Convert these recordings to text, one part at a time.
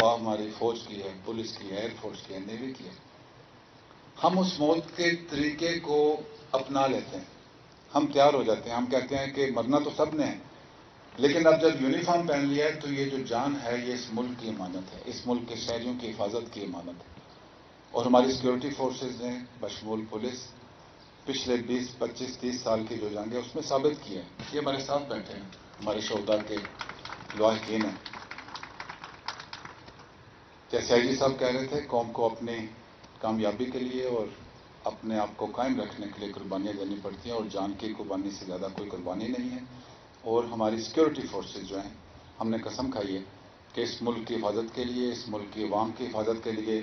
ہماری فوج کی ہے، پولیس کی ہے، ایئر فورس کی ہے، نیوی کی ہے. ہم اس موت کے طریقے کو اپنا لیتے ہیں، ہم تیار ہو جاتے ہیں، ہم کہتے ہیں کہ مرنا تو سب نے ہے، لیکن اب جب یونیفارم پہن لیا ہے تو یہ جو جان ہے یہ اس ملک کی امانت ہے، اس ملک کے شہریوں کی حفاظت کی امانت ہے. اور ہماری سیکورٹی فورسز نے بشمول پولیس پچھلے 20، 25، 30 سال کی جو جنگ ہے اس میں ثابت کیا ہے. یہ ہمارے ساتھ بیٹھے ہیں، ہمارے شہداء کے لواحقین ہیں. جیسے آئی جی صاحب کہہ رہے تھے، قوم کو اپنی کامیابی کے لیے اور اپنے آپ کو قائم رکھنے کے لیے قربانیاں دینی پڑتی ہیں، اور جان کی قربانی سے زیادہ کوئی قربانی نہیں ہے. اور ہماری سیکورٹی فورسز جو ہیں، ہم نے قسم کھائی ہے کہ اس ملک کی حفاظت کے لیے، اس ملک کی عوام کی حفاظت کے لیے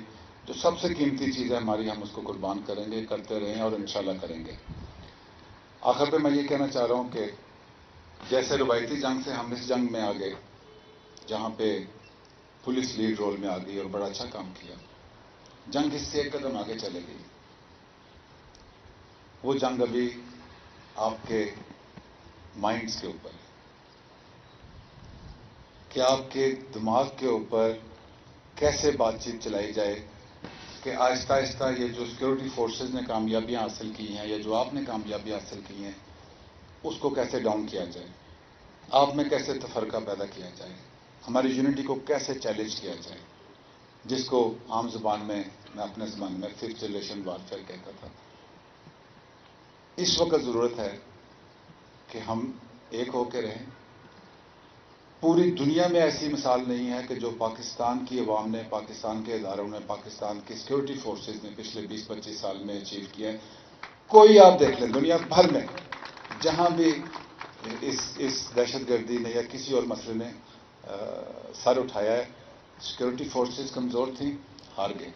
جو سب سے قیمتی چیز ہے ہماری، ہم اس کو قربان کریں گے، کرتے رہیں اور انشاءاللہ کریں گے. آخر پہ میں یہ کہنا چاہ رہا ہوں کہ جیسے روایتی جنگ سے ہم اس جنگ میں آ گئے جہاں پہ پولیس لیڈ رول میں آ گئی اور بڑا اچھا کام کیا، جنگ اس سے ایک قدم آگے چلے گئی. وہ جنگ ابھی آپ کے مائنڈز کے اوپر ہے کہ آپ کے دماغ کے اوپر کیسے بات چیت چلائی جائے کہ آہستہ آہستہ یہ جو سیکورٹی فورسز نے کامیابیاں حاصل کی ہیں یا جو آپ نے کامیابیاں حاصل کی ہیں اس کو کیسے ڈاؤن کیا جائے، آپ میں کیسے تفرقہ پیدا کیا جائے، ہماری یونٹی کو کیسے چیلنج کیا جائے، جس کو عام زبان میں اپنے زبان میں 5th جنریشن وارفیئر کہتا تھا. اس وقت ضرورت ہے کہ ہم ایک ہو کے رہیں. پوری دنیا میں ایسی مثال نہیں ہے کہ جو پاکستان کی عوام نے، پاکستان کے اداروں نے، پاکستان کی سیکورٹی فورسز نے پچھلے 20-25 سال میں اچیو کیا ہے. کوئی آپ دیکھ لیں دنیا بھر میں جہاں بھی اس دہشت گردی نے یا کسی اور مسئلے نے سر اٹھایا ہے، سیکورٹی فورسز کمزور تھیں، ہار گئے.